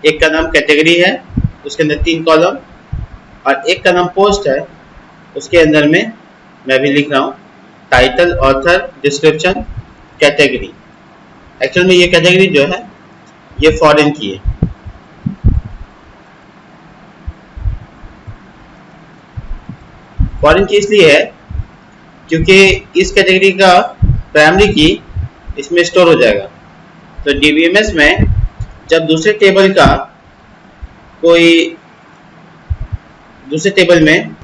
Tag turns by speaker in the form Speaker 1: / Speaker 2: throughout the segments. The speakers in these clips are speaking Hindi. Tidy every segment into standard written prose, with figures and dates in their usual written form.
Speaker 1: एक का नाम कैटेगरी है, उसके अंदर 3 कॉलम, और एक का नाम पोस्ट है, उसके अंदर में मैं भी लिख रहा हूँ title, author, description, category. Actual में ये कैटेगरी जो है ये फॉरेन की है। फॉरेन की इसलिए है क्योंकि इस कैटेगरी का प्राइमरी की इसमें स्टोर हो जाएगा। तो डीबीएमएस में जब दूसरे टेबल में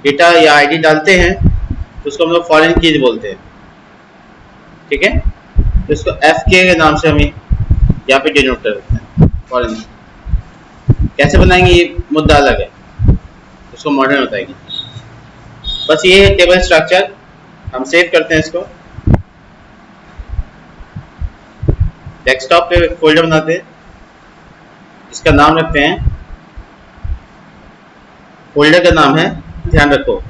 Speaker 1: डेटा या आईडी डालते हैं तो उसको हम लोग फॉरेन कीज बोलते हैं, ठीक है। तो इसको एफ के नाम से हम यहाँ पे डिनोट कर देते हैं फॉरेन। कैसे बनाएंगे ये मुद्दा अलग है, उसको मॉडर्न बताएंगे। बस ये है टेबल स्ट्रक्चर। हम सेव करते हैं इसको, डेस्कटॉप पे फोल्डर बनाते हैं, इसका नाम रखते हैं, फोल्डर का नाम है, ध्यान रखो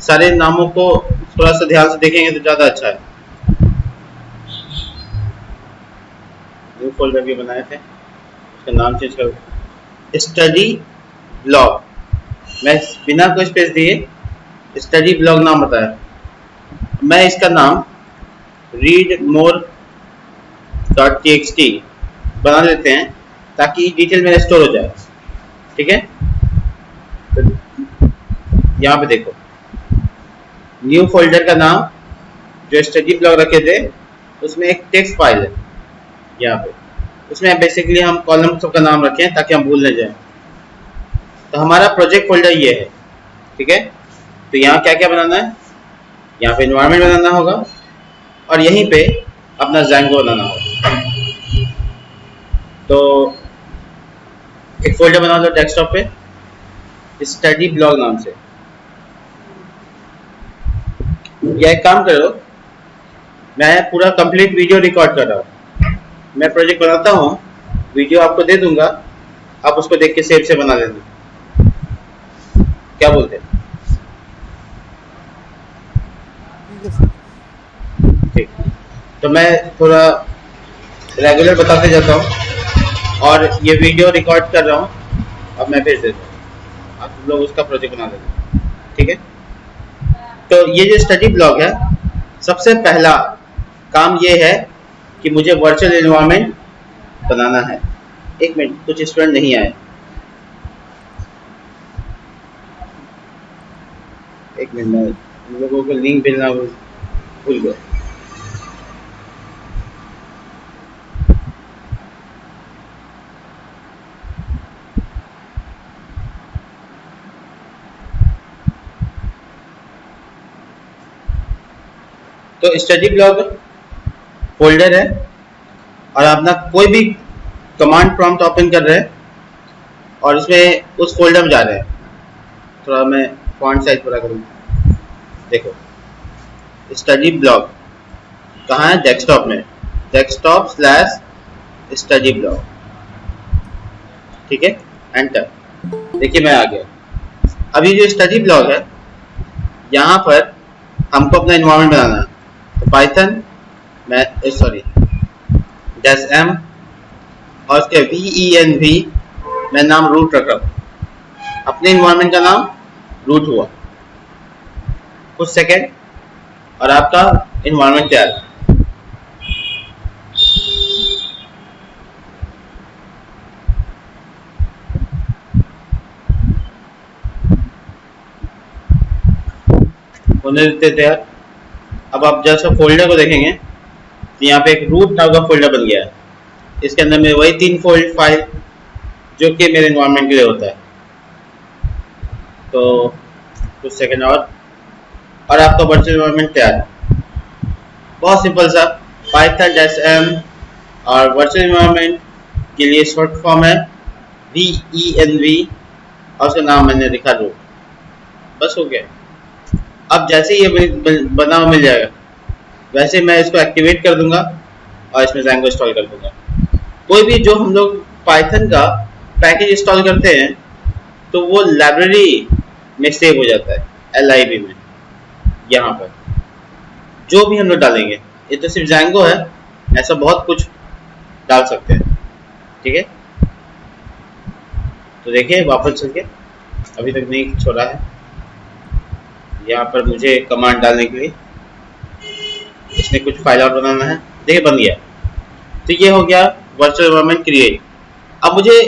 Speaker 1: सारे नामों को थोड़ा सा ध्यान से देखेंगे तो ज़्यादा अच्छा है। न्यू फोल्डर भी बनाए थे, उसका नाम चेंज करो, स्टडी ब्लॉग। मैं बिना कोई स्पेस दिए स्टडी ब्लॉग नाम बताया। मैं इसका नाम रीड मोर .txt बना लेते हैं ताकि डिटेल में स्टोर हो जाए, ठीक है। तो यहाँ पे देखो न्यू फोल्डर का नाम जो स्टडी ब्लॉग रखे थे उसमें एक टेक्स्ट फाइल है यहाँ पे, उसमें बेसिकली हम कॉलम सबका नाम रखें ताकि हम भूल न जाए। तो हमारा प्रोजेक्ट फोल्डर ये है, ठीक है। तो यहाँ क्या क्या बनाना है, यहाँ पे एनवायरनमेंट बनाना होगा और यहीं पे अपना ज़ैंगो बनाना होगा। तो एक फोल्डर बना लो डेस्कटॉप पे स्टडी ब्लॉग नाम से, या एक काम करो, मैं पूरा कंप्लीट वीडियो रिकॉर्ड कर रहा हूँ, मैं प्रोजेक्ट बनाता हूँ, वीडियो आपको दे दूंगा, आप उसको देख के सेव से बना लेना। क्या बोलते हैं? ठीक। तो मैं थोड़ा रेगुलर बताते जाता हूँ और ये वीडियो रिकॉर्ड कर रहा हूँ, अब मैं भेज देता हूँ, आप लोग उसका प्रोजेक्ट बना लेना, ठीक है। तो ये जो स्टडी ब्लॉग है, सबसे पहला काम ये है कि मुझे वर्चुअल एनवायरनमेंट बनाना है। एक मिनट, कुछ स्टूडेंट नहीं आए, एक मिनट, मैं उन लोगों को लिंक भेजना भूल गया। तो स्टडी ब्लॉग फोल्डर है और अपना कोई भी कमांड प्रॉम्प्ट ओपन कर रहे हैं और इसमें उस फोल्डर में जा रहे हैं। थोड़ा मैं फॉन्ट साइज पूरा करूँगा, देखो स्टडी ब्लॉग कहाँ है, डेस्कटॉप में, डेस्कटॉप/स्टडी ब्लॉग, ठीक है, एंटर। देखिए मैं आ गया। अभी जो स्टडी ब्लॉग है यहाँ पर हमको अपना एनवायरनमेंट बनाना है, तो पाइथन -m और उसके venv मैं नाम रूट रख रहा हूँ, अपने एनवायरनमेंट का नाम रूट हुआ। कुछ सेकेंड और आपका एनवायरनमेंट तैयार है। होने देते तैयार। अब आप जैसे फोल्डर को देखेंगे तो यहाँ पे एक रूट नाम का फोल्डर बन गया है, इसके अंदर में वही 3 फाइल जो कि मेरे एनवायरनमेंट के लिए होता है। तो कुछ सेकंड और आपका वर्चुअल एनवायरनमेंट तैयार है। बहुत सिंपल सा, python-m और वर्चुअल एनवायरनमेंट के लिए शॉर्ट फॉर्म है venv और उसका नाम मैंने लिखा रूट, बस हो गया। अब जैसे ही ये बना हुआ मिल जाएगा वैसे मैं इसको एक्टिवेट कर दूंगा और इसमें ज़ैंगो इंस्टॉल कर दूंगा। कोई भी जो हम लोग पाइथन का पैकेज इंस्टॉल करते हैं तो वो लाइब्रेरी में सेव हो जाता है LIB में। यहाँ पर जो भी हम लोग डालेंगे, ये तो सिर्फ ज़ैंगो है, ऐसा बहुत कुछ डाल सकते हैं, ठीक है। तो देखिए वापस चल के अभी तक नहीं छोड़ा है। यहाँ पर मुझे कमांड डालने के लिए इसने कुछ फाइल आउट बनाना है, देखिए बन गया। तो ये हो गया वर्चुअल एनवायरनमेंट क्रिएट। अब मुझे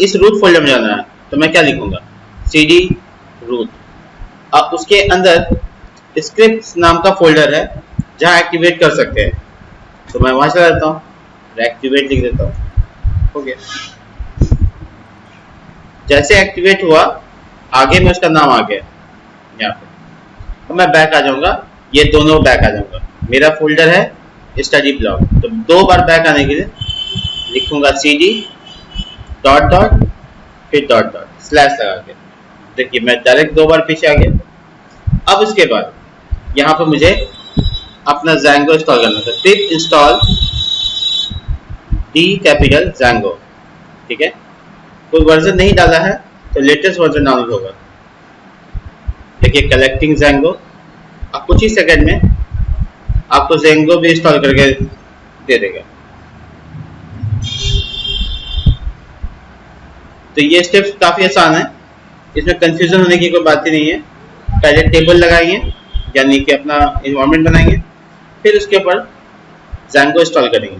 Speaker 1: इस रूट फोल्डर में जाना है, तो मैं क्या लिखूंगा, cd रूट। अब उसके अंदर स्क्रिप्ट्स नाम का फोल्डर है जहाँ एक्टिवेट कर सकते हैं, तो मैं वहां चला जाता हूँ, एक्टिवेट लिख देता हूँ, हो गया। जैसे एक्टिवेट हुआ आगे में उसका नाम आ गया यहाँ पे। अब मैं बैक आ जाऊंगा, ये दोनों बैक आ जाऊंगा। मेरा फोल्डर है स्टडी ब्लॉक, तो 2 बार बैक आने के लिए लिखूंगा cd डॉट डॉट फिर डॉट डॉट स्लैश लगा के। देखिए मैं डायरेक्ट 2 बार पीछे आ गया। अब इसके बाद यहाँ पर मुझे अपना Django इंस्टॉल करना था। पिप इंस्टॉल डी कैपिटल Django, ठीक है। कोई वर्जन नहीं डाला है तो लेटेस्ट वर्जन डाउनलोड होगा। देखिए कलेक्टिंग Django, अब कुछ ही सेकंड में आपको Django भी इंस्टॉल करके दे देगा। तो ये स्टेप्स काफी आसान है, इसमें कंफ्यूजन होने की कोई बात ही नहीं है। पहले टेबल लगाएंगे यानी कि अपना एनवायरनमेंट बनाएंगे, फिर उसके ऊपर Django इंस्टॉल करेंगे।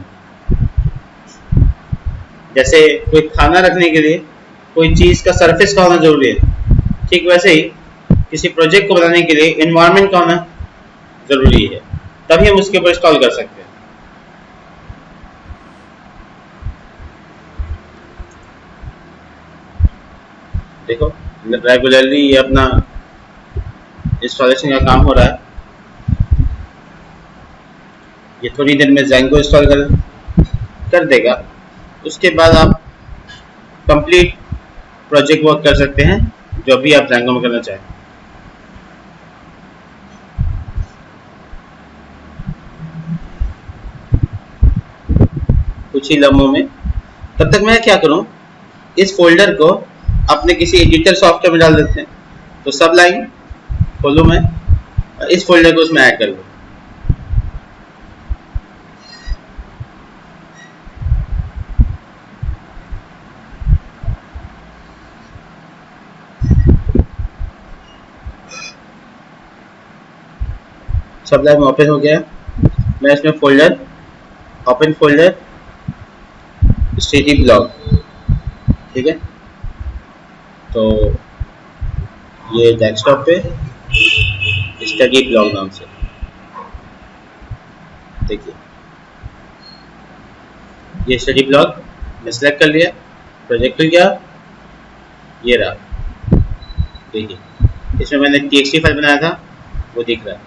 Speaker 1: जैसे कोई खाना रखने के लिए कोई चीज का सरफेस का होना जरूरी है, ठीक वैसे ही किसी प्रोजेक्ट को बनाने के लिए एनवायरनमेंट का होना जरूरी है, तभी हम उसके ऊपर इंस्टॉल कर सकते हैं। देखो रेगुलरली ये अपना इंस्टॉलेशन का काम हो रहा है। ये थोड़ी देर में Django इंस्टॉल कर देगा। उसके बाद आप कंप्लीट प्रोजेक्ट वर्क कर सकते हैं जो भी आप Django में करना चाहें। कुछ ही लम्हों में। तब तक मैं क्या करूं, इस फोल्डर को अपने किसी एडिटर सॉफ्टवेयर में डाल देते हैं। तो सब लाइन खोलूं मैं, इस फोल्डर को उसमें ऐड कर लूं। सब लाइन ओपन हो गया। मैं इसमें folder open folder study block, ठीक है। तो ये डेस्कटॉप पे स्टडी ब्लॉक नाम से, देखिए ये स्टडी ब्लॉक मैं सेलेक्ट कर लिया, प्रोजेक्ट खुल गया, ये रहा। देखिए इसमें मैंने txt फाइल बनाया था वो दिख रहा है।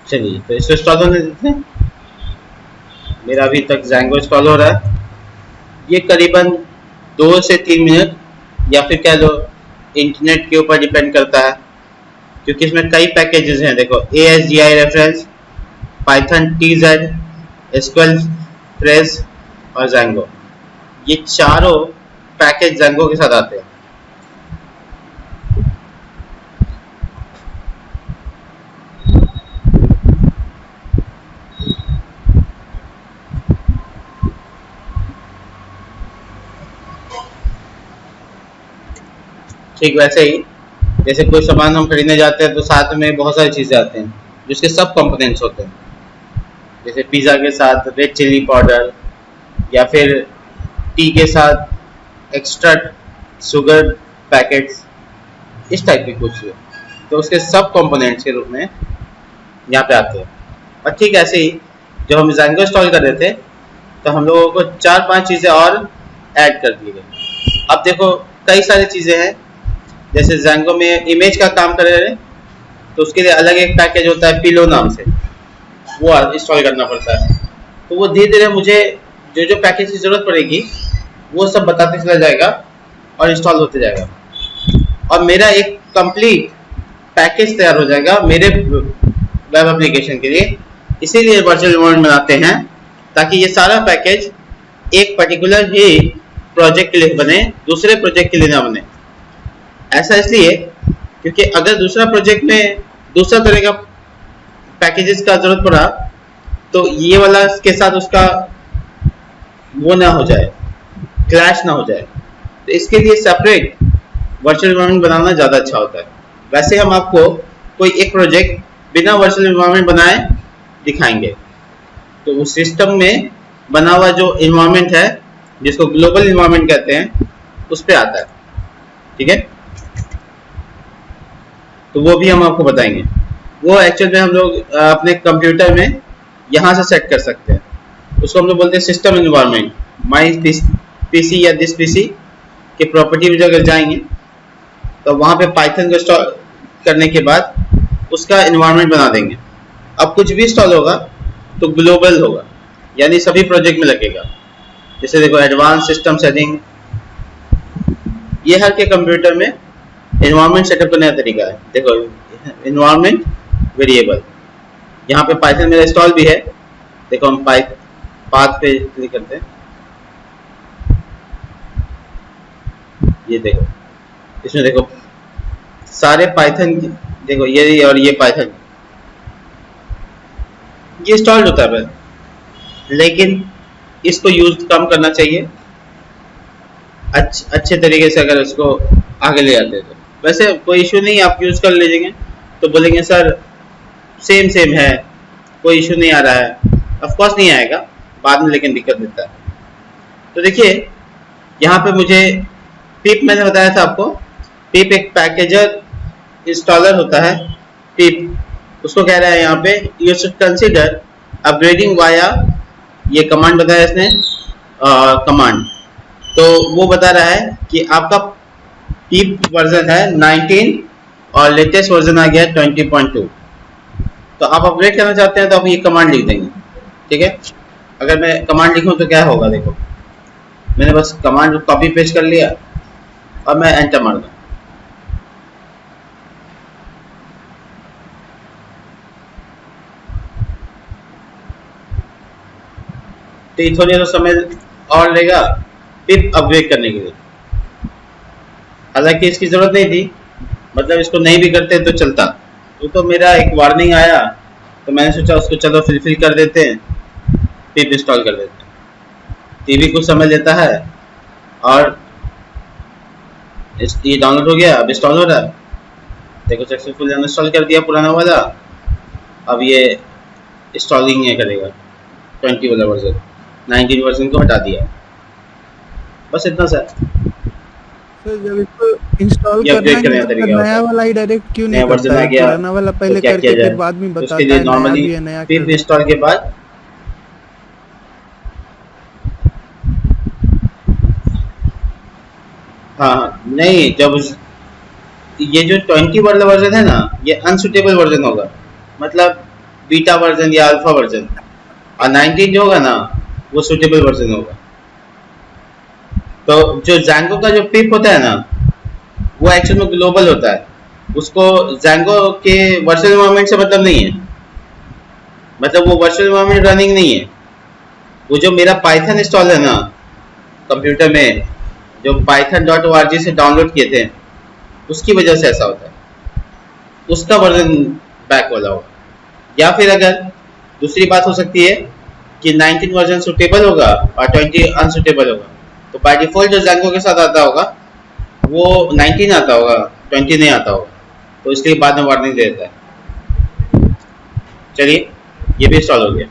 Speaker 1: चलिए तो इसको इंस्टॉल होने देते हैं। मेरा अभी तक Django इंस्टॉल हो रहा है। ये करीबन 2 से 3 मिनट या फिर कह लो इंटरनेट के ऊपर डिपेंड करता है, क्योंकि इसमें कई पैकेजेस हैं। देखो ASGI reference, Python TZ, SQL Press और Django, ये चारों पैकेज Django के साथ आते हैं। ठीक वैसे ही जैसे कोई सामान हम खरीदने जाते हैं तो साथ में बहुत सारी चीज़ें आते हैं जिसके सब कंपोनेंट्स होते हैं। जैसे पिज़्ज़ा के साथ रेड चिली पाउडर या फिर टी के साथ एक्स्ट्रा शुगर पैकेट्स, इस टाइप की कुछ है, तो उसके सब कंपोनेंट्स के रूप में यहाँ पे आते हैं। और ठीक ऐसे ही जब हम Django इंस्टॉल कर रहे थे तो हम लोगों को 4-5 चीज़ें और ऐड कर दी गई। अब देखो कई सारी चीज़ें हैं, जैसे Django में इमेज का काम कर रहे हैं तो उसके लिए अलग एक पैकेज होता है पिलो नाम से, वो इंस्टॉल करना पड़ता है। तो वो धीरे धीरे मुझे जो जो पैकेज की ज़रूरत पड़ेगी वो सब बताते चला जाएगा और इंस्टॉल होते जाएगा, और मेरा एक कंप्लीट पैकेज तैयार हो जाएगा मेरे वेब एप्लीकेशन के लिए। इसीलिए वर्चुअल एनवायरनमेंट बनाते हैं ताकि ये सारा पैकेज एक पर्टिकुलर ही प्रोजेक्ट के लिए बने, दूसरे प्रोजेक्ट के लिए ना बने। ऐसा इसलिए क्योंकि अगर दूसरा प्रोजेक्ट में दूसरा तरह का पैकेजेस का जरूरत पड़ा तो ये वाला के साथ उसका वो ना हो जाए, क्लैश ना हो जाए, तो इसके लिए सेपरेट वर्चुअल एनवायरनमेंट बनाना ज़्यादा अच्छा होता है। वैसे हम आपको कोई एक प्रोजेक्ट बिना वर्चुअल एनवायरनमेंट बनाए दिखाएंगे। तो उस सिस्टम में बना हुआ जो एनवायरनमेंट है, जिसको ग्लोबल एनवायरनमेंट कहते हैं, उस पे आता है। ठीक है, तो वो भी हम आपको बताएंगे। वो एक्चुअल में हम लोग अपने कंप्यूटर में यहाँ से सेट कर सकते हैं। उसको हम लोग बोलते हैं सिस्टम एनवायरनमेंट। माई पीसी या दिस पीसी के प्रॉपर्टी में जो अगर जाएंगे तो वहाँ पे पाइथन को इंस्टॉल करने के बाद उसका एनवायरनमेंट बना देंगे। अब कुछ भी इंस्टॉल होगा तो ग्लोबल होगा, यानी सभी प्रोजेक्ट में लगेगा। जैसे देखो एडवांस सिस्टम सेटिंग, ये हर के कंप्यूटर में एनवायरनमेंट सेटअप करने का तरीका है। देखो एनवायरनमेंट वेरिएबल, यहाँ पे पाइथन मेरा इंस्टॉल भी है। देखो हम पाथ पे क्लिक करते हैं, ये देखो इसमें देखो सारे पाइथन, देखो ये और ये पाइथन ये इंस्टॉल्ड होता है, लेकिन इसको यूज कम करना चाहिए। अच्छे तरीके से अगर इसको आगे ले जाते हैं तो वैसे कोई इशू नहीं, आप यूज कर लीजिएंगे तो बोलेंगे सर सेम है, कोई इशू नहीं आ रहा है। ऑफ कोर्स नहीं आएगा बाद में, लेकिन दिक्कत देता है। तो देखिए यहाँ पे मुझे पिप, मैंने बताया था आपको, पिप एक पैकेजर इंस्टॉलर होता है। पिप उसको कह रहा है यहाँ पे you should consider upgrading via, ये कमांड बताया इसने, कमांड। तो वो बता रहा है कि आपका पिप वर्जन है 19 और लेटेस्ट वर्जन आ गया 20.2। तो आप अपग्रेड करना चाहते हैं तो आप ये कमांड लिख देंगे। ठीक है, अगर मैं कमांड लिखूं तो क्या होगा, देखो मैंने बस कमांड कॉपी पेस्ट कर लिया और मैं एंटर मार दूं। तो ये थोड़ी देर समय और लेगा पिप अपग्रेड करने के लिए। हालांकि इसकी जरूरत नहीं थी, मतलब इसको नहीं भी करते तो चलता। तो मेरा एक वार्निंग आया तो मैंने सोचा उसको चलो फिल कर देते हैं, पिप इंस्टॉल कर देते हैं। टीवी कुछ समय लेता है और ये डाउनलोड हो गया, अब इंस्टॉल हो रहा है। देखो सक्सेसफुल इंस्टॉल कर दिया पुराना वाला, अब ये इंस्टॉलिंग ये करेगा 20 वाला वर्जन, 19 वर्जन को हटा दिया। बस इतना सा।
Speaker 2: तो जब इसको इंस्टॉल करना है तो नया वाला ही डायरेक्ट क्यों नहीं करता है? पुराना वाला पहले करके फिर बाद में बताता है नया भी है, नया
Speaker 1: पिप इंस्टॉल के बाद हाँ नहीं, जब ये जो 20 वाला वर्जन है ना, ये अनसुटेबल वर्जन होगा, मतलब बीटा वर्जन या अल्फा वर्जन। और 19 जो होगा ना वो सुटेबल वर्जन होगा। तो जो जैंगो का जो पिप होता है ना, वो एक्चुअल में ग्लोबल होता है। उसको जैंगो के वर्चुअल एनवायरनमेंट से मतलब नहीं है, मतलब वो वर्चुअल एनवायरनमेंट रनिंग नहीं है। वो जो मेरा पाइथन इंस्टॉल है ना कंप्यूटर में, जो python.org से डाउनलोड किए थे, उसकी वजह से ऐसा होता है, उसका वर्जन बैक वाला होगा। या फिर अगर दूसरी बात हो सकती है कि 19 वर्जन सुटेबल होगा और 20 अनसुटेबल होगा, तो बाय डिफॉल्ट जो जैंगो के साथ आता होगा वो 19 आता होगा, 20 नहीं आता होगा, तो इसके बाद में वार्निंग दे देता है। चलिए ये भी इंस्टॉल हो गया।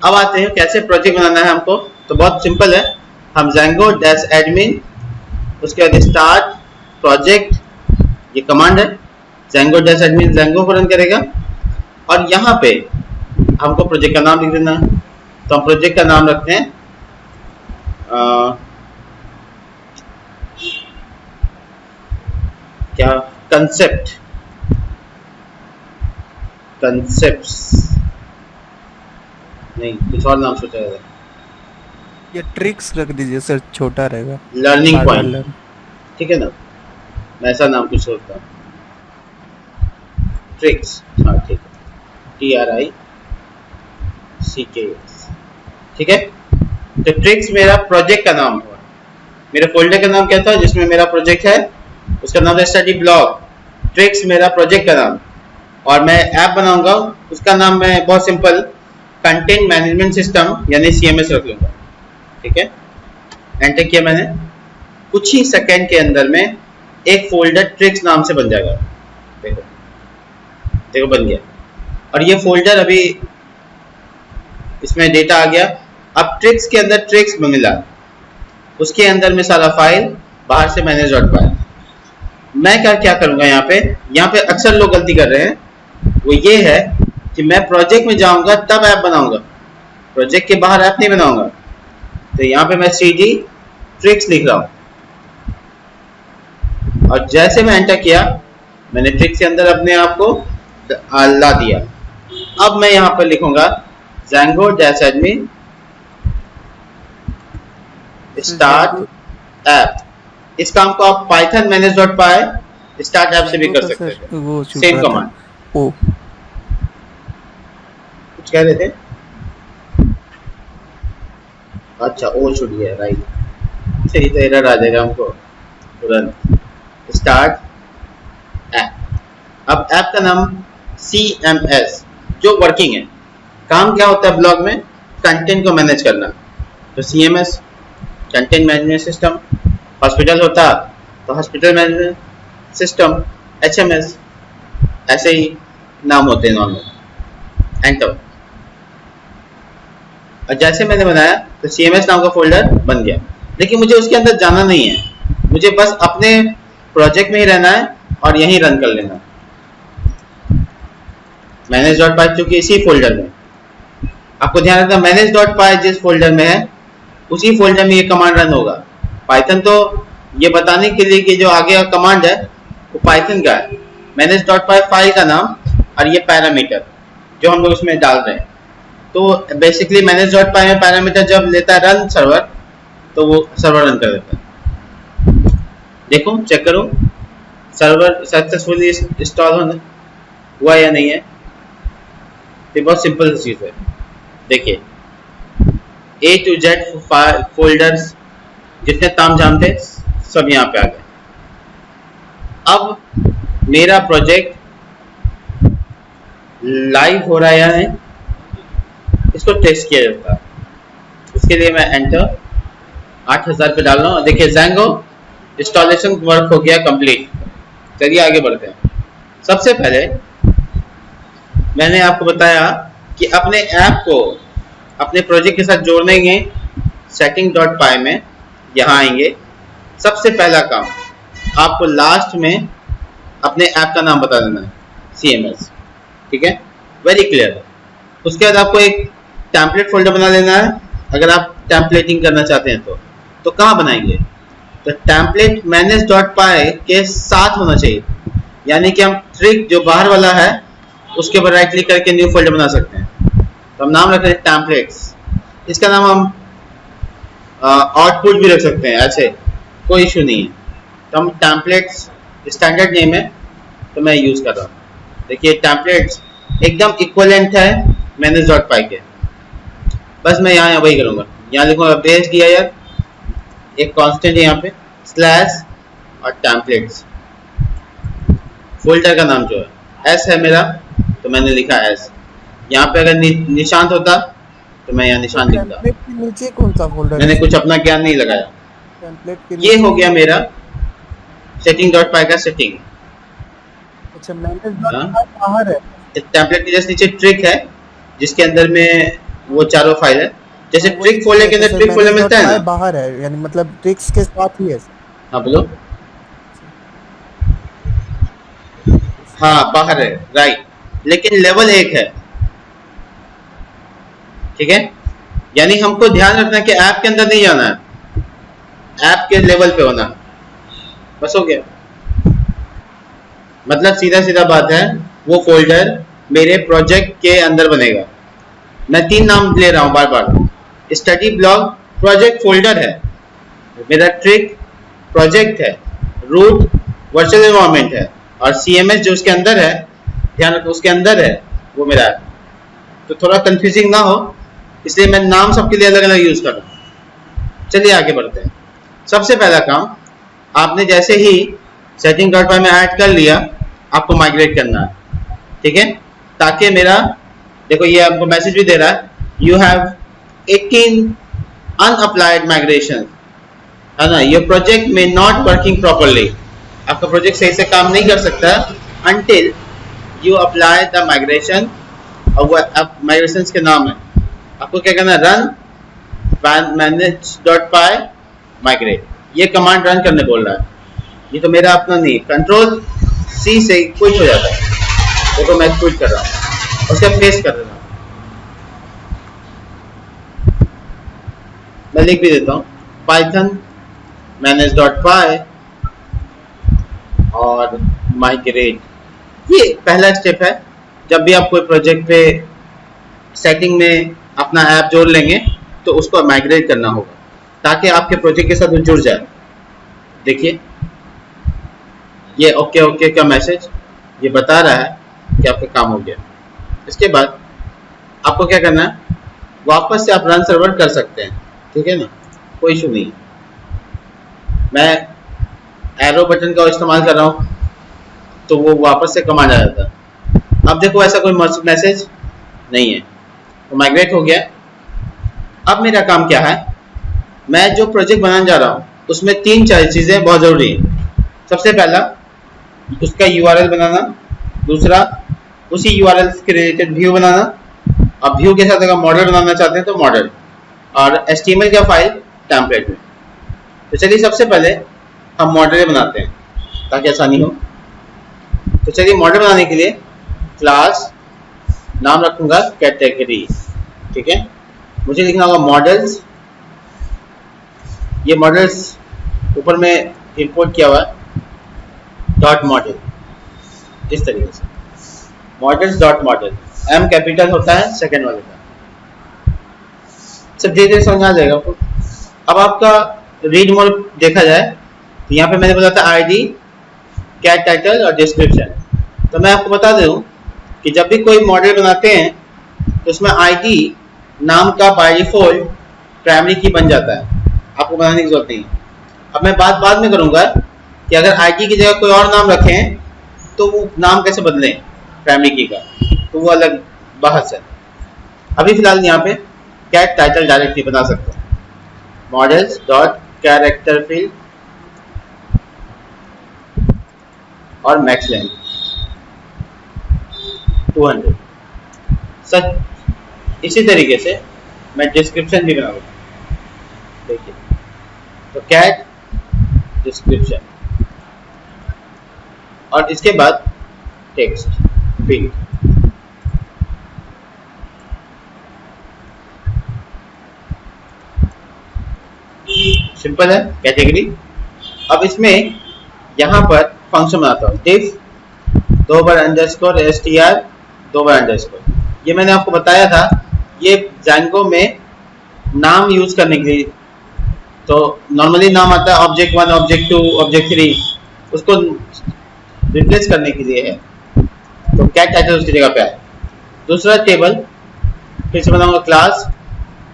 Speaker 1: अब आते हैं कैसे प्रोजेक्ट बनाना है हमको। तो बहुत सिंपल है, हम जैंगो -admin, उसके बाद स्टार्ट प्रोजेक्ट, ये कमांड है, जैंगो -admin जैंगो को रन करेगा। और यहाँ पे हमको प्रोजेक्ट का नाम लिख देना है। तो हम प्रोजेक्ट का नाम रखते हैं क्या, कंसेप्ट्स नहीं, कुछ और नाम सोचा है।
Speaker 2: ये ट्रिक्स रख दीजिए सर, छोटा रहेगा।
Speaker 1: लर्निंग पॉइंट, ठीक है ना, मैं ऐसा नाम कुछ सोचता हूँ, ट्रिक्स। हाँ ठीक है, TRICKS, ठीक है। तो ट्रिक्स मेरा प्रोजेक्ट का नाम हुआ। मेरे फोल्डर का नाम क्या था जिसमें मेरा प्रोजेक्ट है, उसका नाम है स्टडी ब्लॉग। ट्रिक्स मेरा प्रोजेक्ट का नाम। और मैं ऐप बनाऊंगा, उसका नाम मैं बहुत सिंपल कंटेंट मैनेजमेंट सिस्टम यानी CMS रख लूंगा। ठीक है, एंटर किया मैंने, कुछ ही सेकंड के अंदर में एक फोल्डर ट्रिक्स नाम से बन जाएगा। देखो देखो बन गया, और ये फोल्डर अभी इसमें डेटा आ गया। अब ट्रिक्स के अंदर ट्रिक्स मिला, उसके अंदर में सारा फाइल, बाहर से manage.py। मैं क्या करूंगा यहाँ पे अक्सर लोग गलती कर रहे हैं, वो ये है कि मैं प्रोजेक्ट में जाऊंगा तब ऐप बनाऊंगा, प्रोजेक्ट के बाहर ऐप नहीं बनाऊंगा। तो यहाँ पे मैं cd ट्रिक्स लिख रहा हूँ, और जैसे मैं एंटर किया मैंने ट्रिक्स के अंदर अपने आप को ला दिया। अब मैं यहाँ पर लिखूंगा Django-admin स्टार्ट ऐप। इस काम को आप पाइथन manage.py स्टार्ट ऐप से भी कर सकते हैं, सेम कमांड। कुछ कह रहे थे? अच्छा ओ छूट गया, राइट, सही, तो एरर आ जाएगा हमको तुरंत। Start app. अब ऐप का नाम CMS जो वर्किंग है। काम क्या होता है ब्लॉग में? कंटेंट को मैनेज करना, तो CMS content management system. Hospital होता तो हॉस्पिटल मैनेजमेंट सिस्टम, HMS, ऐसे ही नाम होते हैं नॉर्मल। एंटर। और जैसे मैंने बनाया तो CMS नाम का फोल्डर बन गया, लेकिन मुझे उसके अंदर जाना नहीं है, मुझे बस अपने प्रोजेक्ट में ही रहना है और यहीं रन कर लेना। manage.py चूंकि इसी फोल्डर में, आपको ध्यान रखना manage.py जिस फोल्डर में है उसी फोल्डर में ये कमांड रन होगा। पाइथन तो ये बताने के लिए कि जो आगे का कमांड है वो पाइथन का है, manage.py फाइल का नाम और ये पैरामीटर जो हम लोग इसमें डाल रहे हैं। तो बेसिकली manage.py में पैरामीटर जब लेता है रन सर्वर, तो वो सर्वर रन कर देता है। देखो चेक करो सर्वर सक्सेसफुली इंस्टॉल हुआ या नहीं है। ये बहुत सिंपल चीज है, देखिए A to Z फोल्डर्स जितने ताम झाम थे सब यहाँ पे आ गए। अब मेरा प्रोजेक्ट लाइव हो रहा है या नहीं, इसको टेस्ट किया जाता है। उसके लिए मैं एंटर 8000 पे डाल रहा हूँ। देखिए Django इंस्टॉलेशन वर्क हो गया कंप्लीट। चलिए आगे बढ़ते हैं। सबसे पहले मैंने आपको बताया कि अपने ऐप को अपने प्रोजेक्ट के साथ जोड़ेंगे। setting.py में यहाँ आएंगे। सबसे पहला काम आपको लास्ट में अपने ऐप का नाम बता देना है, CMS, ठीक है, वेरी क्लियर। उसके बाद आपको एक टेम्पलेट फोल्डर बना लेना है अगर आप टेम्पलेटिंग करना चाहते हैं तो कहाँ बनाएंगे? तो टेम्पलेट manage.py के साथ होना चाहिए, यानी कि हम ट्रिक जो बाहर वाला है उसके ऊपर राइट क्लिक करके न्यू फोल्डर बना सकते हैं। तो हम नाम रख रहे हैं टेम्पलेट्स। इसका नाम हम आउटपुट भी रख सकते हैं, ऐसे कोई इशू नहीं है। तो हम टेम्पलेट्स स्टैंडर्ड नेम है तो मैं यूज कर रहा हूँ। देखिए टेम्पलेट्स एकदम इक्वलेंट है manage.py के। बस मैं यहाँ वही करूँगा, यहाँ लिखूँगा बेस दिया यार, एक कांस्टेंट है यहाँ पे स्लैश और टेम्पलेट्स। फोल्डर का नाम जो है S है मेरा, तो मैंने लिखा S। यहाँ पे अगर निशांत होता तो मैं यहाँ निशान लिखता।
Speaker 2: नीचे कौन सा फोल्डर?
Speaker 1: मैंने कुछ अपना ज्ञान नहीं लगाया।
Speaker 2: टेम्पलेट के
Speaker 1: ये हो गया मेरा setting.py का सेटिंग।
Speaker 2: अच्छा manage.py बाहर है।
Speaker 1: टेम्पलेट के जस्ट नीचे ट्रिक है जिसके अंदर में वो चारों फाइल है। जैसे ट्रिक फोल्डर के अंदर ट्रिक फोल्डर मिलता है ना,
Speaker 2: बाहर है, यानी मतलब ट्रिक्स के साथ ही है।
Speaker 1: हाँ बोलो। हाँ बाहर है, राइट, लेकिन लेवल 1 है, ठीक है। यानी हमको ध्यान रखना कि ऐप के अंदर नहीं जाना है, ऐप के लेवल पे होना, बस हो गया। मतलब सीधा सीधा बात है, वो फोल्डर मेरे प्रोजेक्ट के अंदर बनेगा। मैं 3 नाम ले रहा हूँ बार बार। स्टडी ब्लॉग प्रोजेक्ट फोल्डर है मेरा, ट्रिक प्रोजेक्ट है, रूट वर्चुअल एनवायरनमेंट है, और CMS जो उसके अंदर है, ध्यान रखो उसके अंदर है, वो मेरा है। तो थोड़ा कंफ्यूजिंग ना हो इसलिए मैं नाम सबके लिए अलग अलग यूज कर रहा हूँ। चलिए आगे बढ़ते हैं। सबसे पहला काम आपने जैसे ही setting.py में ऐड कर लिया, आपको माइग्रेट करना है, ठीक है, ताकि मेरा देखो ये आपको मैसेज भी दे रहा है, यू हैव 18 अनअप्लाइड माइग्रेशन, है ना, योर प्रोजेक्ट में नॉट वर्किंग प्रॉपरली, आपका प्रोजेक्ट सही से काम नहीं कर सकता until you apply the migration। और वो अब माइग्रेशन के नाम है, आपको क्या करना है, run manage.py migrate, ये कमांड रन करने बोल रहा है, ये तो मेरा अपना नहीं, कंट्रोल सी से क्विट हो जाता है, देखो मैं क्विट कर रहा हूँ, उसके पेस्ट कर रहा हूँ, मैं लिख भी देता हूँ python manage.py और migrate। ये पहला स्टेप है, जब भी आप कोई प्रोजेक्ट पे सेटिंग में अपना ऐप जोड़ लेंगे तो उसको माइग्रेट करना होगा ताकि आपके प्रोजेक्ट के साथ वो जुड़ जाए। देखिए ये ओके ओके का मैसेज ये बता रहा है कि आपका काम हो गया। इसके बाद आपको क्या करना है, वापस से आप रन सर्वर कर सकते हैं, ठीक है ना, कोई इशू नहीं। मैं एरो बटन का इस्तेमाल कर रहा हूँ तो वो वापस से कमांड आ जाता है। अब देखो ऐसा कोई मैसेज नहीं है, तो माइग्रेट हो गया। अब मेरा काम क्या है, मैं जो प्रोजेक्ट बनाने जा रहा हूँ उसमें 3-4 चीज़ें बहुत ज़रूरी हैं। सबसे पहला उसका URL बनाना, दूसरा उसी URL के रिलेटेड व्यू बनाना, अब व्यू के साथ अगर मॉडल बनाना चाहते हैं तो मॉडल, और HTML का फाइल टेम्पलेट में। तो चलिए सबसे पहले हम मॉडल बनाते हैं ताकि आसानी हो। तो चलिए मॉडल बनाने के लिए क्लास नाम रखूंगा कैटेगरी, ठीक है। मुझे लिखना होगा मॉडल्स, ये मॉडल्स ऊपर में इंपोर्ट किया हुआ है, डॉट मॉडल, इस तरीके से models dot model, M capital होता है सेकंड वाले का, सब धीरे धीरे समझ आ जाएगा आपको। अब आपका रीड मोड देखा जाए तो यहाँ पे मैंने बोला था ID कैट टाइटल और डिस्क्रिप्शन। तो मैं आपको बता दूं कि जब भी कोई मॉडल बनाते हैं तो उसमें ID नाम का बाय डिफॉल्ट प्राइमरी की बन जाता है, आपको बनाने की जरूरत नहीं है। अब मैं बात बाद में करूंगा कि अगर ID की जगह कोई और नाम रखें तो वो नाम कैसे बदलें प्राइमरी की का, तो वो अलग बहस है। अभी फिलहाल यहाँ पे कैट टाइटल डायरेक्टली बना सकते हैं, मॉडल्स डॉट कैरेक्टर फील्ड और मैक्स लेंथ 200। सच इसी तरीके से मैं डिस्क्रिप्शन भी बनाऊंगा, देखिए तो कैट डिस्क्रिप्शन और इसके बाद टेक्स्ट फील्ड। सिंपल है कैटेगरी। अब इसमें यहाँ पर फंक्शन बनाता हूँ diff 2 बार अंडरस्कोर str 2 बार अंडरस्कोर। ये मैंने आपको बताया था, ये Django में नाम यूज करने के लिए, तो नॉर्मली नाम आता है object1 object2 object3, उसको रिप्लेस करने के लिए है, तो कैट टाइटल उसकी जगह पे है। दूसरा टेबल फिर से बनाऊंगा क्लास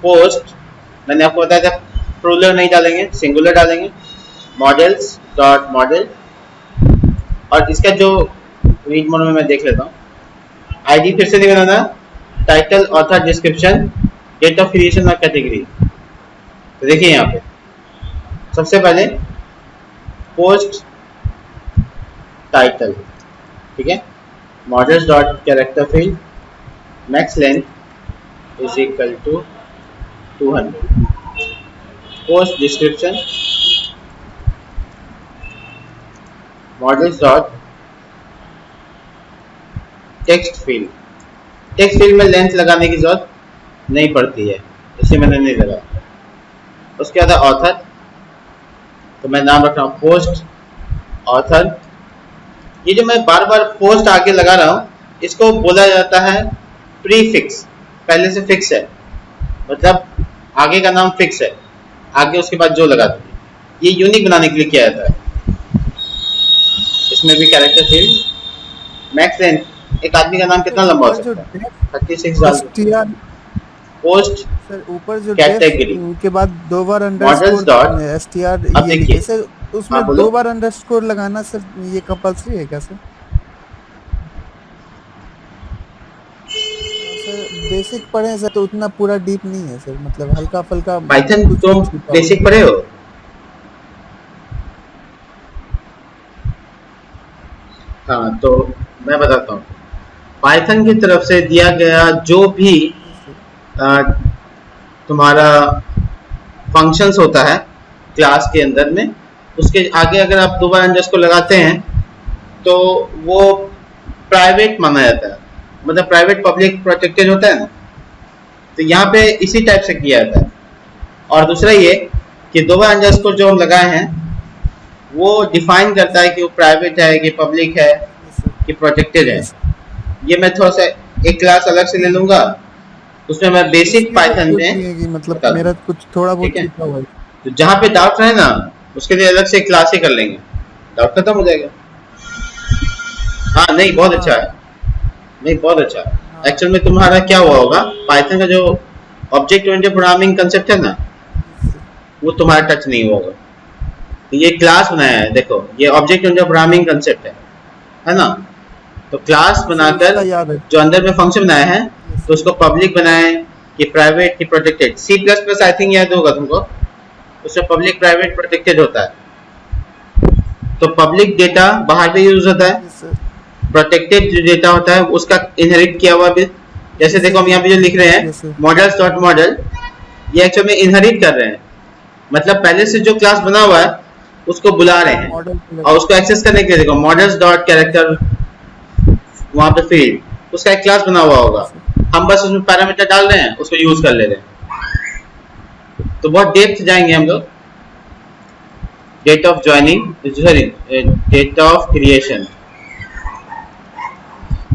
Speaker 1: पोस्ट, मैंने आपको बताया था प्लूरल नहीं डालेंगे, सिंगुलर डालेंगे, मॉडल्स डॉट मॉडल, और इसका जो रीड मोड में मैं देख लेता हूँ, ID फिर से नहीं बनाना, title author description date of creation और कैटेगरी। तो देखिए यहाँ पे सबसे पहले पोस्ट टाइटल, ठीक है, models dot character field max length is equal to 200, post description models dot text field, text field में लेंथ लगाने की जरूरत नहीं पड़ती है, इसलिए मैंने नहीं लगाया। उसके बाद ऑथर, तो मैं नाम रख रहा हूँ पोस्ट ऑथर। ये जो मैं बार बार पोस्ट आगे लगा रहा हूँ इसको बोला जाता है प्रीफिक्स, पहले से फिक्स है, मतलब आगे का नाम फिक्स है, आगे उसके बाद जो लगाते हैं, ये यूनिक बनाने के लिए किया जाता है। इसमें भी कैरेक्टर फील्ड मैक्स लेंथ, एक आदमी का नाम कितना लंबा हो सकता है, 36 पोस्ट
Speaker 2: सर ऊपर जो
Speaker 1: कैटेगरी
Speaker 2: के बाद 2 बार अंडरस्कोर str, ये जैसे उसमें 2 बार अंडरस्कोर लगाना सर ये कंपल्सरी है क्या सर? बेसिक पढ़े हैं सर, तो उतना पूरा डीप नहीं है सर, मतलब हल्का फुल्का।
Speaker 1: पाइथन तो बेसिक पढ़े हो? हाँ, तो मैं बताता हूँ। पाइथन की तरफ से दिया गया जो भी तुम्हारा फंक्शंस होता है क्लास के अंदर में, उसके आगे अगर आप दो बार अंडरस्कोर लगाते हैं तो वो प्राइवेट माना जाता है, मतलब प्राइवेट पब्लिक प्रोटेक्टेड होता है ना, तो यहाँ पे इसी टाइप से किया जाता है। और दूसरा ये कि दो बार अंडरस्कोर जो हम लगाए हैं वो डिफाइन करता है कि वो प्राइवेट है कि पब्लिक है कि प्रोटेक्टेड है। ये मैं थोड़ा सा एक क्लास अलग से ले लूंगा, उसमें मैं बेसिक पाइथन में
Speaker 2: मतलब मेरा कुछ थोड़ा बहुत सीखा हुआ है,
Speaker 1: तो जहाँ पे डाउट रहे ना उसके लिए अलग से क्लास ही कर लेंगे, डाउट खत्म हो जाएगा। हाँ नहीं, बहुत अच्छा है, नहीं बहुत अच्छा है। एक्चुअल में तुम्हारा क्या हुआ होगा, पाइथन का जो ऑब्जेक्ट ओरिएंटेड प्रोग्रामिंग कंसेप्ट है ना, वो तुम्हारा टच नहीं हुआ होगा। तो ये क्लास बनाया है, देखो ये ऑब्जेक्ट ओरिएंटेड प्रोग्रामिंग कंसेप्ट है ना। तो क्लास बनाकर जो अंदर में फंक्शन बनाया है तो उसको पब्लिक बनाए कि प्राइवेट कि protected. C plus plus I think याद होगा तुमको, उसमें पब्लिक प्राइवेट प्रोटेक्टेड होता है। तो पब्लिक डेटा बाहर भी यूज होता है, प्रोटेक्टेड जो डेटा होता है उसका इनहेरिट किया हुआ भी। जैसे देखो हम यहाँ पे जो लिख रहे हैं मॉडल्स डॉट मॉडल, ये एक्चुअल में इनहेरिट कर रहे हैं, मतलब पहले से जो क्लास बना हुआ है उसको बुला रहे हैं। और उसको एक्सेस करने के लिए देखो मॉडल्स डॉट कैरेक्टर, वहां पे फील्ड, उसका एक क्लास बना हुआ होगा, हम बस उसमें पैरामीटर डाल रहे हैं, उसको यूज कर ले रहे हैं। तो बहुत डेप्थ जाएंगे हम लोग। Date of joining, sorry date of creation,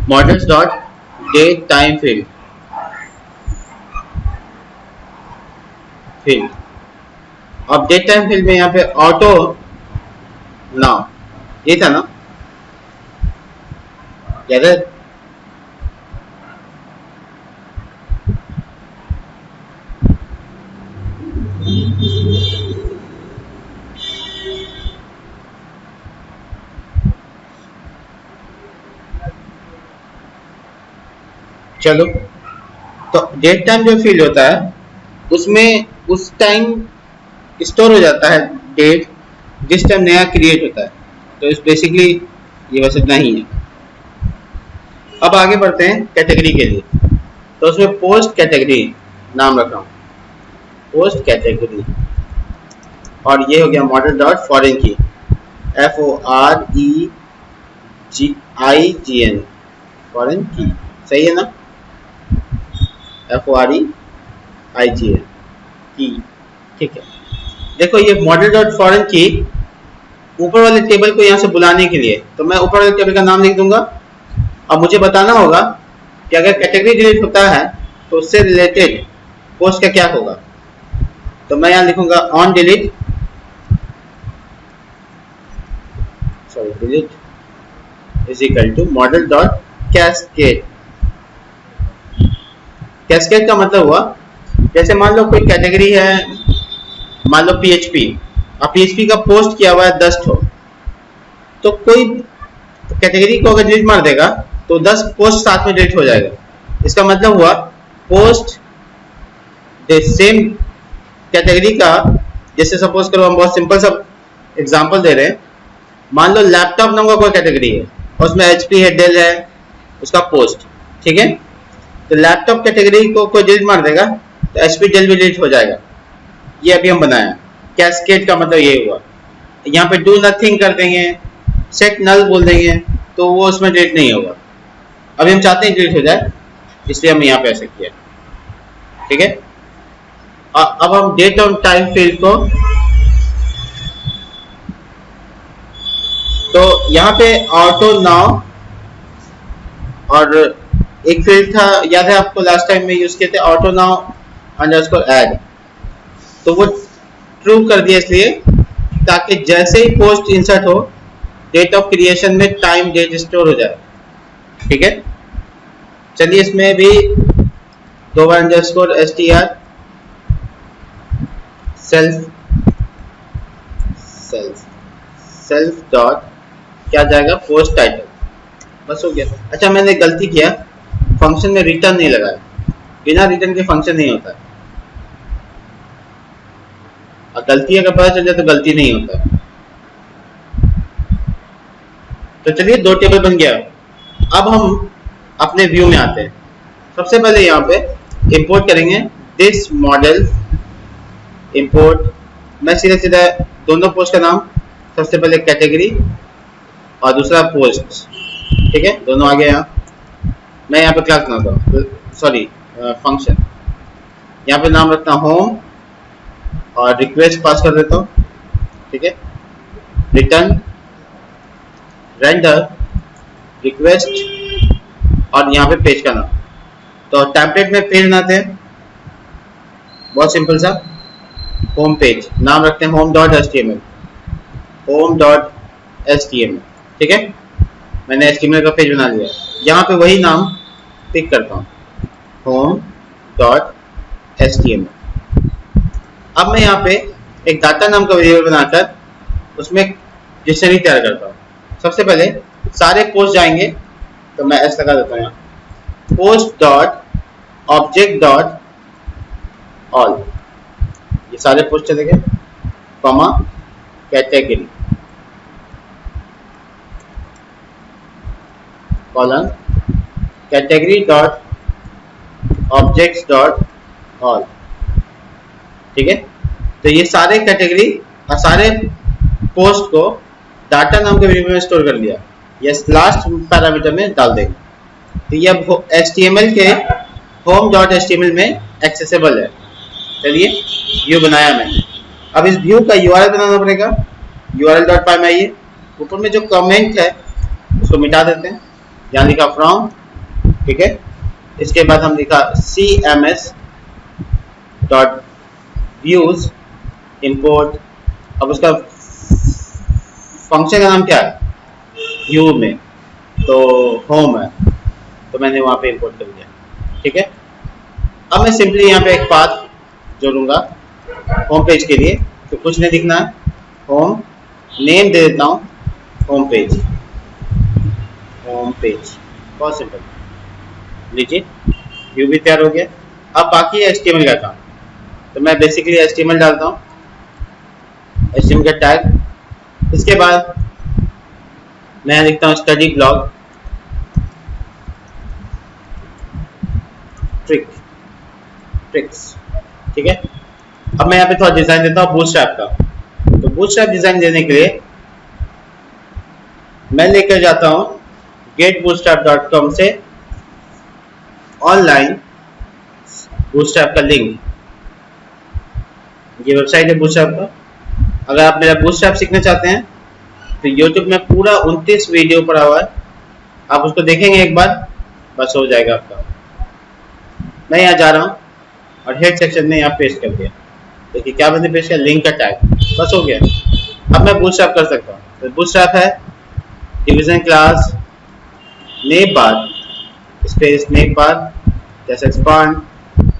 Speaker 1: models dot date time field, अब डेट टाइम फील्ड में यहाँ पे ऑटो नाउ, ये था ना, याद है? चलो, तो डेट टाइम जो फील्ड होता है उसमें उस टाइम स्टोर हो जाता है डेट जिस टाइम नया क्रिएट होता है। तो इस बेसिकली ये बस इतना ही है। अब आगे बढ़ते हैं कैटेगरी के लिए, तो उसमें पोस्ट कैटेगरी नाम रखा हूँ, पोस्ट कैटेगरी। और ये हो गया मॉडल डॉट फॉरेन की, FOREGIGN, फॉरेन की, सही है ना, FOREIGN की, ठीक है। देखो ये मॉडल डॉट फॉरेन की ऊपर वाले टेबल को यहाँ से बुलाने के लिए, तो मैं ऊपर वाले टेबल का नाम लिख दूंगा। अब मुझे बताना होगा कि अगर कैटेगरी डिलीट होता है तो उससे रिलेटेड पोस्ट का क्या होगा। तो मैं यहाँ लिखूंगा on delete, sorry delete is equal to model dot cascade. Cascade का मतलब हुआ जैसे मान लो कोई कैटेगरी है, मान लो PHP, अब PHP का पोस्ट किया हुआ है 10 ठो, तो कोई कैटेगरी को अगर डिलीट मार देगा तो 10 पोस्ट साथ में डिलीट हो जाएगा। इसका मतलब हुआ पोस्ट सेम कैटेगरी का, जैसे सपोज करो हम बहुत सिंपल सा एग्जांपल दे रहे हैं, मान लो लैपटॉप नाम का कोई कैटेगरी है और उसमें HP है, डेल है, उसका पोस्ट, ठीक है। तो लैपटॉप कैटेगरी को कोई डिलीट मार देगा तो HP डेल भी डिलीट हो जाएगा। ये अभी हम बनाया कैस्केड का मतलब ये हुआ। यहाँ पे डू नथिंग कर देंगे, सेट नल बोल देंगे तो वो उसमें डिलीट नहीं होगा। अभी हम चाहते हैं डिलीट हो जाए, इसलिए हम यहाँ पे ऐसे किया, ठीक है। अब हम डेट ऑफ टाइम फील्ड को, तो यहाँ पे ऑटो नाउ और एक फील्ड था, याद है आपको लास्ट टाइम में यूज किए थे, ऑटो नाउ अंडरस्कोर ऐड, तो वो ट्रू कर दिया इसलिए ताकि जैसे ही पोस्ट इंसर्ट हो डेट ऑफ क्रिएशन में टाइम डेट स्टोर हो जाए, ठीक है। चलिए इसमें भी दो बार अंडरस्कोर str सेल्फ डॉट क्या जाएगा, पोस्ट टाइटल, बस हो गया। अच्छा मैंने गलती किया, फंक्शन में रिटर्न नहीं लगाया, बिना रिटर्न के फंक्शन नहीं होता है। और गलती अगर पता चल जाए तो गलती नहीं होता है। तो चलिए 2 टेबल बन गया। अब हम अपने व्यू में आते हैं। सबसे पहले यहाँ पे इंपोर्ट करेंगे दिस मॉडल इंपोर्ट। मैं सीधा सीधा दोनों पोस्ट का नाम, सबसे पहले कैटेगरी और दूसरा पोस्ट, ठीक है, दोनों आ गए। यहाँ मैं यहाँ पे क्लास बनाता हूँ, सॉरी फंक्शन। यहाँ पे नाम रखता हूँ होम और रिक्वेस्ट पास कर देता हूँ, ठीक है, रिटर्न रेंडर रिक्वेस्ट और यहाँ पे पेज का नाम। तो टेम्पलेट में पेज बनाते हैं, बहुत सिंपल सा, होम पेज, नाम रखते हैं home.html, home.html, ठीक है। मैंने HTML का पेज बना लिया। यहाँ पे वही नाम पिक करता हूँ, home.html। अब मैं यहाँ पे एक डाटा नाम का वेरिएबल बनाकर उसमें डिक्शनरी तैयार करता हूँ। सबसे पहले सारे पोस्ट जाएंगे, तो मैं ऐसा लगा देता हूँ यहाँ, post dot object dot all, ये सारे पोस्ट चले गए, comma category colon category dot objects dot all, ठीक है। तो ये सारे कैटेगरी और सारे पोस्ट को डाटा नाम के वेरिएबल में स्टोर कर लिया, ये लास्ट पैरामीटर में डाल देंगे। तो ये अब HTML के home.html में एक्सेसिबल है। चलिए व्यू बनाया मैंने। अब इस व्यू का URL बनाना पड़ेगा, url.py में आइए, ऊपर में जो कमेंट है उसको मिटा देते हैं, यहाँ लिखा फ्रॉम, ठीक है। इसके बाद हम लिखा cms डॉट व्यूज इंपोर्ट। अब उसका फंक्शन का नाम क्या है, व्यू में तो होम है, तो मैंने वहाँ पे इंपोर्ट कर दिया, ठीक है। अब मैं सिंपली यहाँ पे एक पाथ जोड़ूंगा होम पेज के लिए, तो कुछ नहीं दिखना है, होम नेम दे देता हूँ होम पेज, बहुत सिंपल। लीजिए व्यू भी तैयार हो गया। अब बाकी है HTML का काम, तो मैं बेसिकली HTML डालता हूँ, HTML का टैग। इसके बाद मैं लिखता हूँ स्टडी ब्लॉग ट्रिक्स, ठीक है। अब मैं यहाँ पे थोड़ा डिजाइन देता हूँ बूटस्ट्रैप का। तो बूटस्ट्रैप डिजाइन देने के लिए मैं लेकर जाता हूँ getbootstrap.com से ऑनलाइन बूटस्ट्रैप का लिंक, ये वेबसाइट है बूटस्ट्रैप का। अगर आप मेरा बूटस्ट्रैप सीखना चाहते हैं तो YouTube में पूरा 29 वीडियो पड़ा हुआ है, आप उसको देखेंगे एक बार, बस हो जाएगा आपका। मैं यहाँ जा रहा हूँ और हेड सेक्शन में यहाँ पेस्ट कर दिया, देखिए क्या मैंने पेस्ट किया, लिंक का टैग, बस हो गया। अब मैं बूटस्ट्रैप कर सकता हूँ। तो बूटस्ट्रैप है division class name bar space name bar dash expand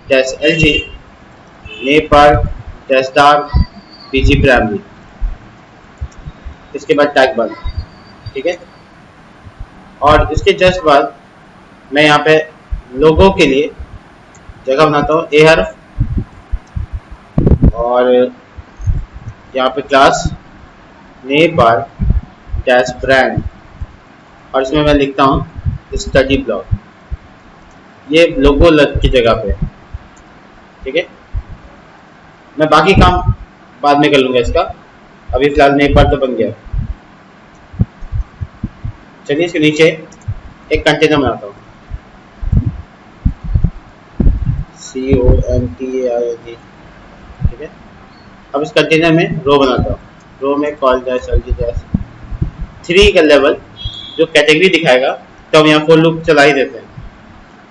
Speaker 1: dash LG name bar dash dark BG primary, इसके बाद टैग बंद, ठीक है। और इसके जस्ट बाद मैं यहाँ पे लोगों के लिए जगह बनाता हूँ A हर्फ, और यहाँ पे class name bar dash brand, और इसमें मैं लिखता हूँ स्टडी ब्लॉग, ये लोगो लग की जगह पे, ठीक है। मैं बाकी काम बाद में कर लूँगा इसका, अभी फिलहाल नेम बार तो बन गया। चलिए इसके नीचे एक कंटेनर बनाता हूँ, CONTAIN, ठीक है। अब इस कंटेनर में रो बनाता हूँ, रो में कॉल डैश LG डैश 3 का लेवल जो कैटेगरी दिखाएगा, तो हम यहाँ फॉर लूप चला ही देते हैं।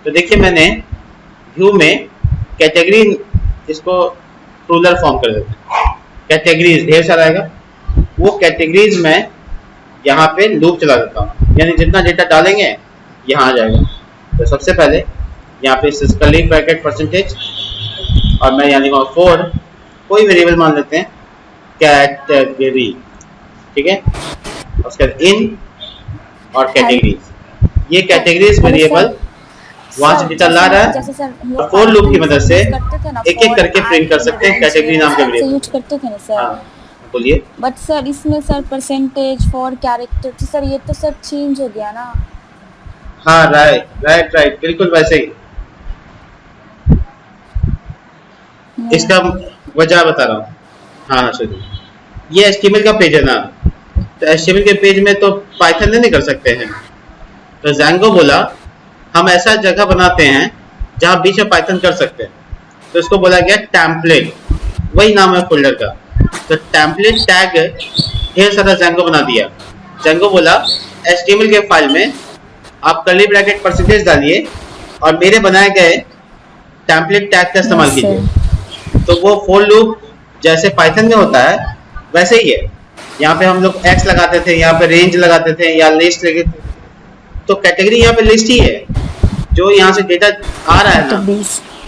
Speaker 1: तो देखिए मैंने व्यू में कैटेगरी, इसको रूलर फॉर्म कर देते हैं, कैटेगरीज ढेर सारा आएगा, वो कैटेगरीज में यहाँ पे लूप चला देता हूँ, यानी जितना डेटा डालेंगे यहाँ आ जाएगा। तो सबसे पहले यहाँ पे कर्ली ब्रैकेट परसेंटेज, और मैं यहाँ लिखूँगा फॉर कोई वेरिएबल मान लेते हैं कैटेगरी, ठीक है। उसके बाद इन और कैटेगरीज, ये कैटेगरीज वेरिएबल वहां से डेटा ला रहा है
Speaker 3: जैसे सर हम
Speaker 1: और
Speaker 3: लोग
Speaker 1: फॉर लूप की
Speaker 3: पाइथन
Speaker 1: मदद से
Speaker 3: करते थे ना
Speaker 1: एक एक करके प्रिंट कर सकते हैं कैटेगरी नाम के वेरिएबल
Speaker 3: यूज करते थे ना सर।
Speaker 1: हाँ बोलिए।
Speaker 3: बट सर इसमें सर परसेंटेज फॉर कैरेक्टर तो सर ये तो सब चेंज हो गया ना।
Speaker 1: हाँ राइट बिल्कुल वैसे ही। इसका वजह बता रहा हूँ। हाँ सुनिए, ये HTML का पेज है ना, तो HTML के पेज में तो पाइथन नहीं कर सकते हैं, तो Django बोला हम ऐसा जगह बनाते हैं जहाँ बीच में पाइथन कर सकते हैं, तो इसको बोला गया टेम्पलेट, वही नाम है फोल्डर का। तो टेम्पलेट टैग ढेर सारा Django बना दिया। Django बोला HTML के फाइल में आप कर्ली ब्रैकेट परसेंटेज डालिए और मेरे बनाए गए टेम्पलेट टैग का इस्तेमाल कीजिए। तो वो फॉर लूप जैसे पाइथन में होता है वैसे ही है। यहाँ पे हम लोग x लगाते थे, यहाँ पे रेंज लगाते थे या लिस्ट लगाते थे, तो कैटेगरी यहाँ पे लिस्ट ही है। जो यहाँ से डेटा आ रहा है ना,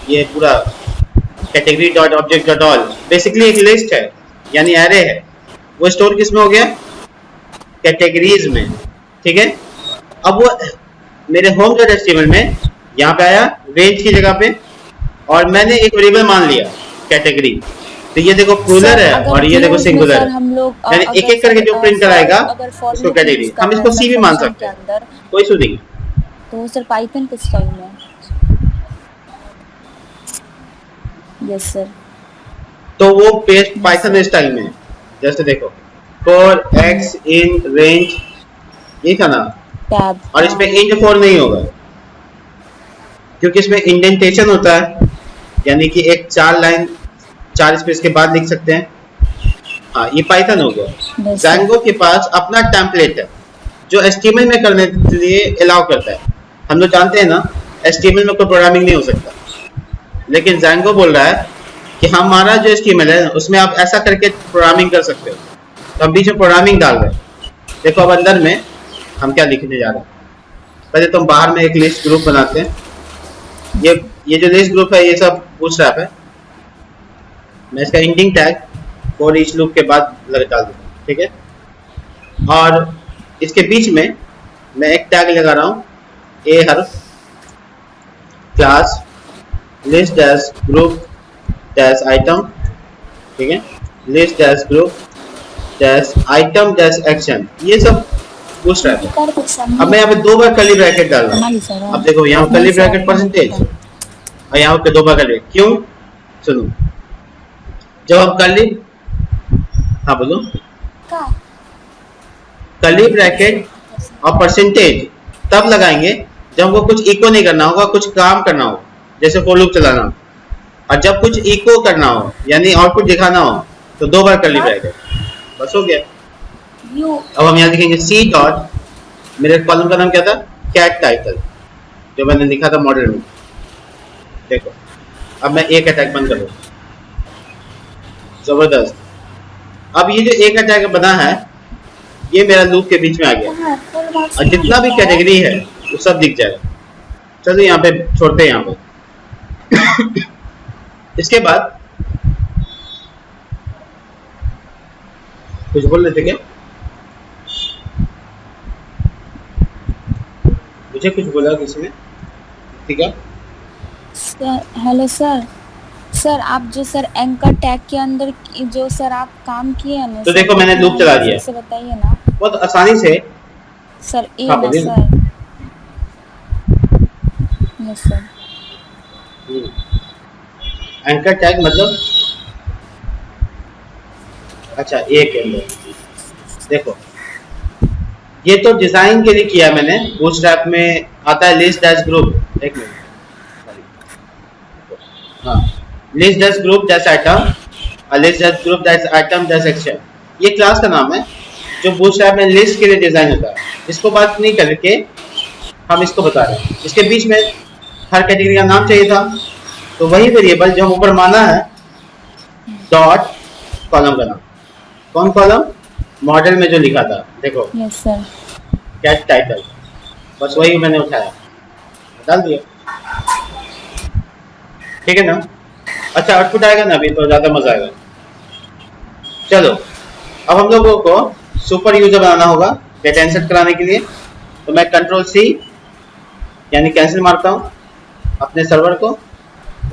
Speaker 1: ये पूरा category dot object dot all basically एक लिस्ट है, यानी एरे है। वो स्टोर किस में हो गया? कैटेगरीज में, ठीक है। अब वो मेरे होम डॉट HTML में यहाँ पे आया रेंज की जगह पे, और मैंने एक वेरिएबल मान लिया कैटेगरी। तो ये देखो प्लूरल है और ये देखो सिंगुलर है, यानी एक एक करके जो प्रिंट कराएगा उसको कैटेगरी। हम इसको सी भी मान सकते हैं, कोई इशू नहीं।
Speaker 3: तो सर पाइथन किस स्टाइल में? Yes sir.
Speaker 1: तो वो पेज पाइथन स्टाइल में, जैसे देखो फॉर x इन रेंज, ये था ना,
Speaker 3: टैब,
Speaker 1: और इसमें इंड फॉर नहीं होगा क्योंकि इसमें इंडेंटेशन होता है, यानी कि एक 4 लाइन 4 स्पेस के बाद लिख सकते हैं। हाँ ये पाइथन हो गया। Django के पास अपना टेम्पलेट है जो HTML में करने के लिए अलाउ करता है। हम लोग जानते हैं ना HTML में कोई प्रोग्रामिंग नहीं हो सकता, लेकिन Django बोल रहा है कि हमारा जो HTML है उसमें आप ऐसा करके प्रोग्रामिंग कर सकते हो। तो हम बीच में प्रोग्रामिंग डाल रहे हैं। देखो अब अंदर में हम क्या लिखने जा रहे हैं। पहले तो हम बाहर में एक लिस्ट ग्रुप बनाते हैं। ये जो लिस्ट ग्रुप है ये सब बूटस्ट्रैप है। मैं इसका ending tag for each loop के बाद डाल दूंगा, ठीक है। और इसके बीच में मैं एक टैग लगा रहा हूँ ए हर्फ class list dash group dash item, ठीक है, list dash group dash item dash action, ये सब बूटस्ट्रैप है। अब मैं यहाँ पे 2 बार कर्ली ब्रैकेट डाल रहा हूँ। अब देखो यहाँ कर्ली ब्रैकेट परसेंटेज और यहाँ पे 2 बार कर्ली, क्यों? सुनो, जब हम कर्ली, हाँ बोलो, कर्ली ब्रैकेट और परसेंटेज तब लगाएंगे जब हमको कुछ इको नहीं करना होगा, कुछ काम करना हो, जैसे फॉर लूप चलाना। और जब कुछ इको करना हो यानी आउटपुट दिखाना हो तो 2 बार कर्ली ब्रैकेट, बस हो गया। अब हम यहाँ लिखेंगे सी डॉट, मेरे कॉलम का नाम क्या था? कैट टाइटल, जो मैंने लिखा था मॉडल में। देखो अब मैं एक अटैक बंद करूँ, जबरदस्त। अब ये जो एक अटैक बना है ये मेरा लूप के बीच में आ गया, और जितना भी कैटेगरी है वो सब दिख जाएगा। चलो यहाँ पे छोड़ते हैं यहाँ पे। इसके बाद कुछ बोल रहे थे क्या? मुझे कुछ बोला किसी ने, ठीक है।
Speaker 3: Hello sir. सर आप जो सर एंकर टैग के अंदर जो सर आप काम किए हैं ना,
Speaker 1: तो देखो मैंने लूप चला दिया,
Speaker 3: से बताइए ना
Speaker 1: बहुत आसानी से
Speaker 3: सर। ए
Speaker 1: हाँ,
Speaker 3: ना sir, yes sir.
Speaker 1: Anchor tag मतलब, अच्छा ए के अंदर देखो, ये तो डिजाइन के लिए किया मैंने। बूटस्ट्रैप में आता है लिस्ट डैश ग्रुप, एक मिनट, हाँ, list dash group dash item और list dash group dash item dash action, ये क्लास का नाम है जो बूटस्ट्रैप में लिस्ट के लिए डिजाइन होता है। इसको बात नहीं करके हम इसको बता रहे हैं। इसके बीच में हर कैटेगरी का नाम चाहिए था, तो वही वेरिएबल जो हम ऊपर माना है डॉट कॉलम का नाम। कौन कॉलम? मॉडल में जो लिखा था, देखो
Speaker 3: यस सर,
Speaker 1: कैट टाइटल, बस वही मैंने उठाया डाल दिया, ठीक है ना। अच्छा आउटपुट आएगा ना अभी, तो ज्यादा मजा आएगा। चलो अब हम लोगों को सुपर यूजर बनाना होगा डेटा इंसर्ट कराने के लिए। तो मैं कंट्रोल C यानी कैंसिल मारता हूँ, अपने सर्वर को।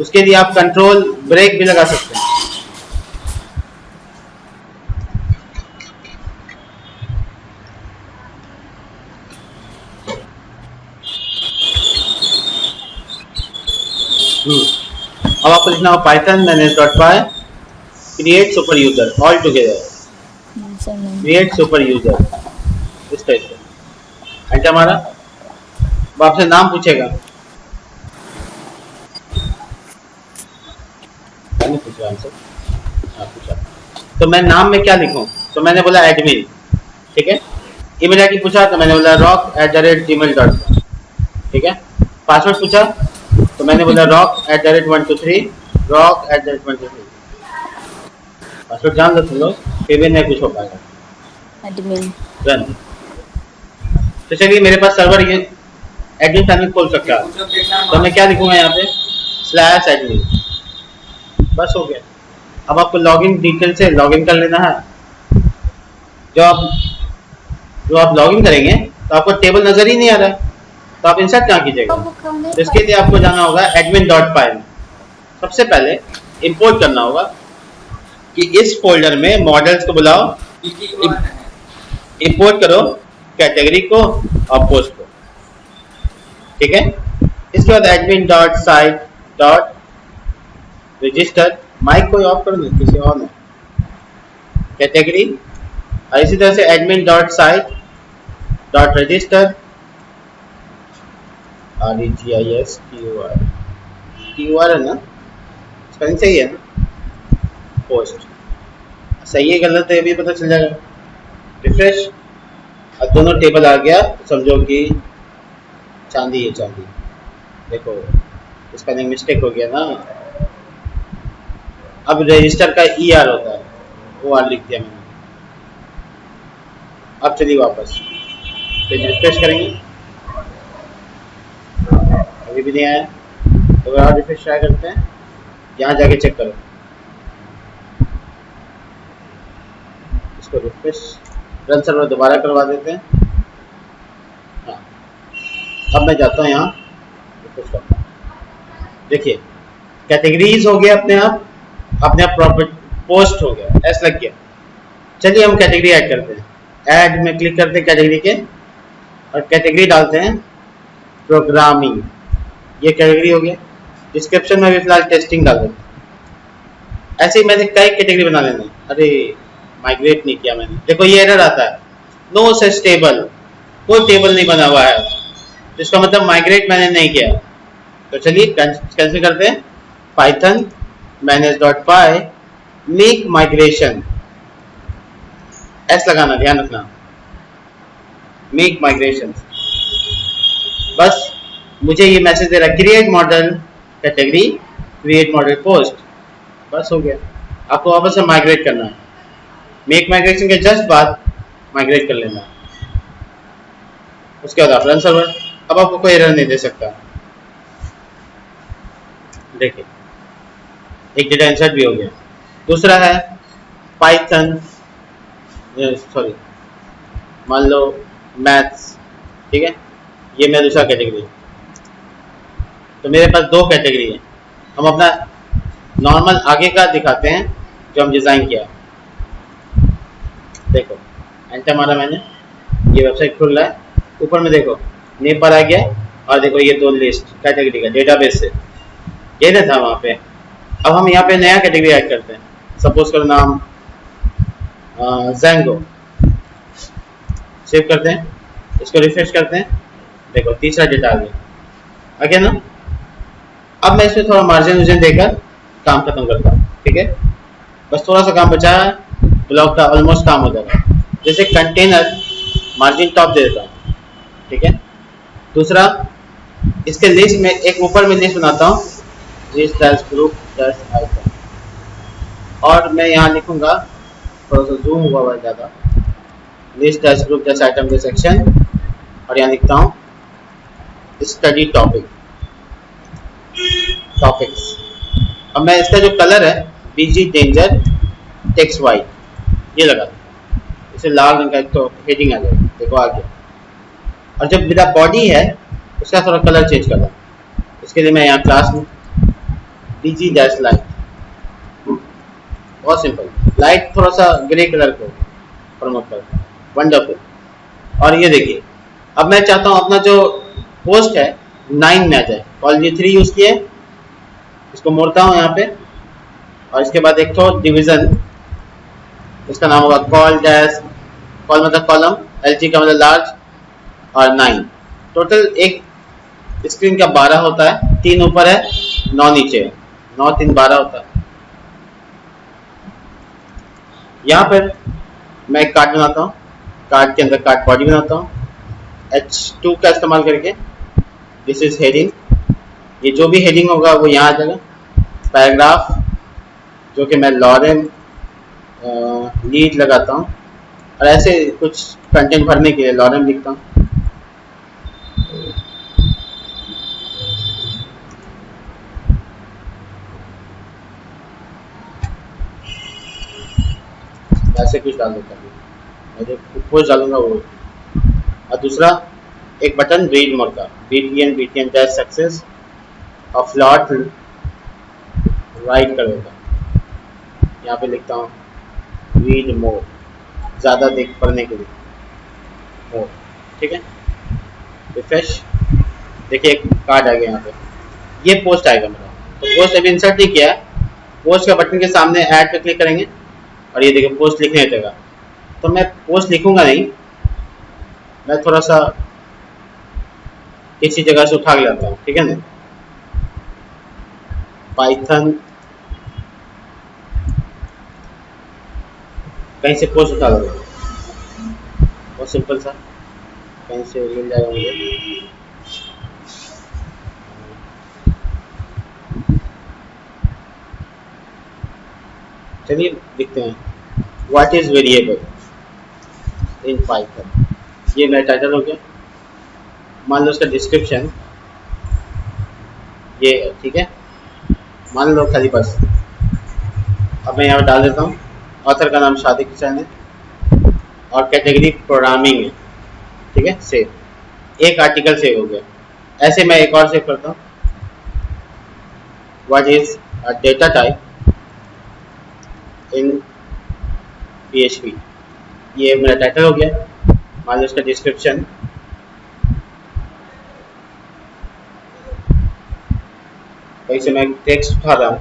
Speaker 1: उसके लिए आप कंट्रोल ब्रेक भी लगा सकते हैं। अब आपको लिखना हो Python manage.py create super user all together, create super user इस टाइप से एंटर मारा। अब आपसे नाम पूछेगा, पूछा आंसर, हाँ पूछा। तो मैं नाम में क्या लिखूं? तो मैंने बोला एडमिन, ठीक है। ईमेल आईडी पूछा तो मैंने बोला rock@gmail.com, ठीक है। पासवर्ड पूछा तो मैंने बोला rock@123 rock@123। पासवर्ड जान लो तुम लोग, फिर भी नहीं कुछ हो पाएगा।
Speaker 3: Admin
Speaker 1: run. तो चलिए मेरे पास सर्वर ये एडमिन पैनल खोल सकता है। तो मैं क्या लिखूंगा यहाँ पे /admin, बस हो गया। अब आपको लॉगिन डिटेल से लॉगिन कर लेना है। जो आप लॉगिन करेंगे तो आपको टेबल नजर ही नहीं आ रहा, तो आप इंसर्ट कहाँ कीजिएगा? तो इसके लिए आपको जाना होगा admin.py में। सबसे पहले इंपोर्ट करना होगा कि इस फोल्डर में मॉडल्स को बुलाओ, इंपोर्ट करो कैटेगरी को और पोस्ट को, ठीक है। इसके बाद admin.site.register, माइक कोई ऑफ कर दो, किसी और ने कैटेगरी, और इसी तरह से admin.site.register REGISTUR है ना, स्पेलिंग सही है ना, पोस्ट सही है गलत है भी पता चल जाएगा। रिफ्रेश, अब दोनों टेबल आ गया, समझो कि चांदी है चांदी। देखो स्पेलिंग मिस्टेक हो गया ना, अब रजिस्टर का ER होता है, वो आर लिख दिया मैंने। अब चलिए वापस पेज रिफ्रेश करेंगे, अभी भी नहीं आया, तो और रिफ्रेश ट्राई करते हैं। यहाँ जाके चेक करो, इसको रिफ्रेश, रन सर्वर दोबारा करवा देते हैं। हाँ, अब मैं जाता हूँ यहाँ रिफ्रेश करता हूँ। देखिए कैटेगरीज हो गया अपने आप प्रॉपर्टी, पोस्ट हो गया, एस लग गया। चलिए हम कैटेगरी ऐड करते हैं। ऐड में क्लिक करते हैं कैटेगरी के, और कैटेगरी डालते हैं प्रोग्रामिंग, ये कैटेगरी हो गया। डिस्क्रिप्शन में भी फिलहाल टेस्टिंग डाल देते हैं। ऐसे ही मैंने कई कैटेगरी बना लेना। अरे माइग्रेट नहीं किया मैंने, देखो ये एरर आता है, नो सच टेबल, कोई टेबल नहीं बना हुआ है, तो इसका मतलब माइग्रेट मैंने नहीं किया। तो चलिए कैंसिल करते हैं, Python manage.py make migration, S लगाना, ध्यान रखना, मेक माइग्रेशन। बस मुझे ये मैसेज दे रहा है create model category, create model post, बस हो गया। आपको वापस से माइग्रेट करना है, मेक माइग्रेशन के जस्ट बाद माइग्रेट कर लेना है। उसके बाद आप रन सर्वर। अब आपको कोई एरर नहीं दे सकता। देखिए एक डेटा इंसर्ट भी हो गया। दूसरा है पाइथन, सॉरी मान लो मैथ्स, ठीक है, ये मेरा दूसरा कैटेगरी है। तो मेरे पास दो कैटेगरी है। हम अपना नॉर्मल आगे का दिखाते हैं जो हम डिज़ाइन किया। देखो एंटर मारा मैंने, ये वेबसाइट खुल रहा है, ऊपर में देखो नेम पर आ गया, और देखो ये दो लिस्ट कैटेगरी का डेटाबेस से, ये ना था वहाँ पे। अब हम यहाँ पे नया कैटेगरी ऐड करते हैं। सपोज करो नाम ज़ेंगो, सेव करते हैं, इसको रिफ्रेश करते हैं, देखो तीसरा डेटा आ गया ना। अब मैं इसमें थोड़ा मार्जिन देकर काम खत्म करता हूँ, ठीक है। बस थोड़ा सा काम बचा है, ब्लॉक का ऑलमोस्ट काम हो जाएगा। जैसे कंटेनर मार्जिन टॉप दे देता हूँ, ठीक है। दूसरा इसके लिस्ट में एक ऊपर में लिस्ट बनाता हूँ, list dash group dash item, और मैं यहाँ लिखूंगा, थोड़ा सा जूम हुआ है ज़्यादा, list dash group dash item के सेक्शन, और यहाँ लिखता हूँ स्टडी टॉपिक्स। अब मैं इसका जो कलर है बीजी डेंजर टेक्स्ट वाइट, ये लगा दूँ, इसे लाल रंग का एक तो हेडिंग आ जाएगी, देखो आ गया। और जब मेरा बॉडी है उसका थोड़ा कलर चेंज कर रहा हूँ, इसके लिए मैं यहाँ क्लास में dg डैश लाइट, बहुत सिंपल, लाइट थोड़ा सा ग्रे कलर को प्रमोट करता है, वंडरफुल। और ये देखिए अब मैं चाहता हूँ अपना जो पोस्ट है 9 में आ जाए, कॉल जी 3 यूज किए, इसको मोड़ता हूँ यहाँ पे, और इसके बाद एक तो डिवीजन, इसका नाम होगा कॉल डैश, कॉल मतलब कॉलम, LG का मतलब लार्ज, और 9। टोटल एक स्क्रीन का 12 होता है, 3 ऊपर है 9 नीचे है, 9 3 12 होता है। यहाँ पर मैं एक कार्ड बनाता हूँ, कार्ड के अंदर कार्ड बॉडी बनाता हूँ H2 का इस्तेमाल करके। दिस इज हेडिंग, ये जो भी हेडिंग होगा वो यहाँ आ जाएगा। पैराग्राफ जो कि मैं लॉरेन लीड लगाता हूँ, और ऐसे कुछ कंटेंट भरने के लिए लॉरेन लिखता हूँ। ऐसे कुछ डाल देता हूँ, मैं जो पोस्ट डालूंगा वो। और दूसरा एक बटन रीड मोड का, BTN डैश सक्सेस और फ्लॉट राइट कर देता हूँ। यहाँ पे लिखता हूँ रीड मोड, ज़्यादा देख पढ़ने के लिए मोड, ठीक है। रिफ्रेश, देखिए एक कार्ड आ गया यहाँ पे, ये पोस्ट आएगा मेरा। तो पोस्ट अभी इंसर्ट नहीं किया, पोस्ट का बटन के सामने ऐड पे क्लिक करेंगे और ये देखिए पोस्ट लिखने देगा। तो मैं पोस्ट लिखूंगा नहीं, मैं थोड़ा सा किसी जगह से उठा के लाता हूँ, ठीक है ना। पाइथन कहीं से पोस्ट उठा लूँगा, बहुत सिंपल सा, कहीं से मिल जाएगा मुझे। चलिए लिखते हैं what is variable in Python, ये मेरा टाइटल हो गया। मान लो उसका डिस्क्रिप्शन ये, ठीक है, मान लो खाली बस। अब मैं यहाँ पर डाल देता हूँ ऑथर का नाम शादी किसान है और कैटेगरी प्रोग्रामिंग है, ठीक है। सेव, एक आर्टिकल सेव हो गया। ऐसे मैं एक और सेव करता हूँ, what is a data type in PHP, ये मेरा टाइटल हो गया। मान लो इसका डिस्क्रिप्शन, वैसे मैं टेक्स्ट उठा रहा हूँ,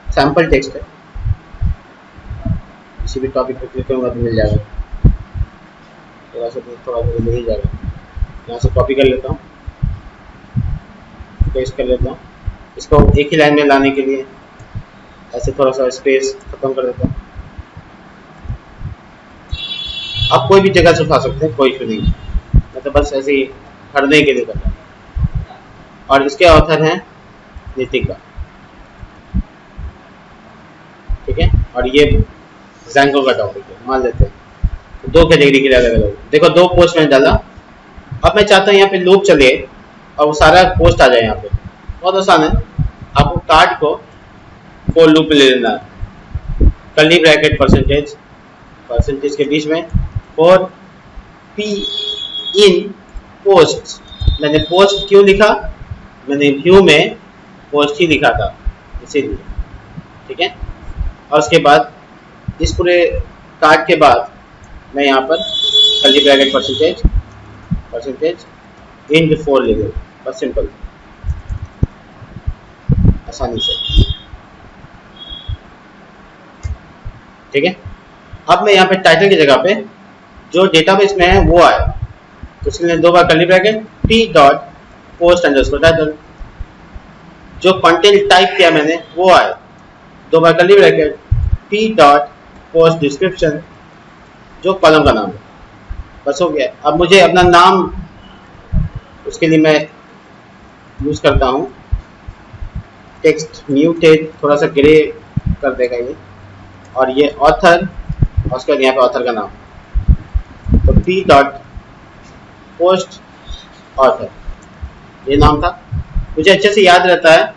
Speaker 1: सैम्पल टेक्स्ट है, किसी भी टॉपिक पर क्लिक करूँगा तो मिल जाएगा, थोड़ा मिल ही जाएगा। यहाँ से कॉपी कर लेता हूँ, पेस्ट कर लेता हूँ, इसको एक ही लाइन में लाने के लिए ऐसे थोड़ा सा स्पेस खत्म कर देता हूँ। आप कोई भी जगह से उठा सकते हैं, कोई इशू नहीं, मैं तो बस ऐसे ही पढ़ने के लिए कर रहा हूँ। और इसके ऑथर हैं नितिका, ठीक है। और ये जैंगो का टॉपिक है, मान लेते हैं। तो 2 कैटेगरी के लिए अलग अलग, देखो 2 पोस्ट मैंने डाला। अब मैं चाहता हूँ यहाँ पे लूप चले और वो सारा पोस्ट आ जाए यहाँ पे। बहुत आसान है, आपको कार्ड को फॉर लूप में ले लेना है, कर्ली ब्रैकेट परसेंटेज के बीच में फॉर p इन पोस्ट। मैंने पोस्ट क्यों लिखा, मैंने व्यू में पोस्ट ही लिखा था इसीलिए, ठीक है। और उसके बाद इस पूरे कार्ड के बाद मैं यहाँ पर कर्ली ब्रैकेट परसेंटेज इन 4 ले लूँ, बस सिंपल, आसानी से, ठीक है। अब मैं यहाँ पे टाइटल की जगह पे जो डेटाबेस में है वो आए, तो इसके लिए 2 बार curly bracket p dot post underscore title. जो कंटेंट टाइप किया मैंने वो आए, 2 बार curly bracket p dot post description, जो कॉलम का नाम है, बस हो गया। अब मुझे अपना नाम, उसके लिए मैं यूज करता हूँ टेक्स्ट म्यूटेड, थोड़ा सा ग्रे कर देगा ये, और ये ऑथर, और उसके बाद यहाँ पे ऑथर का नाम, तो p डॉट पोस्ट ऑथर, ये नाम था। मुझे अच्छे से याद रहता है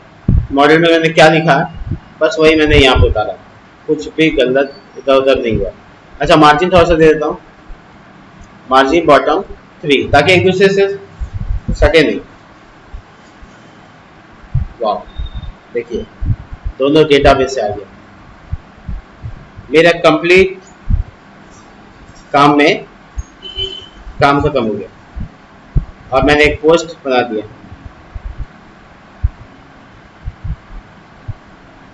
Speaker 1: मॉडल में मैंने क्या लिखा है, बस वही मैंने यहाँ पे उतारा, कुछ भी गलत इधर उधर नहीं हुआ। अच्छा, मार्जिन थोड़ा सा दे देता हूँ, मार्जिन बॉटम 3, ताकि एक दूसरे से सटे नहीं। वाह, देखिए दोनों डेटाबेस से आ गया। मेरा कंप्लीट काम खत्म हो गया और मैंने एक पोस्ट बना दिया।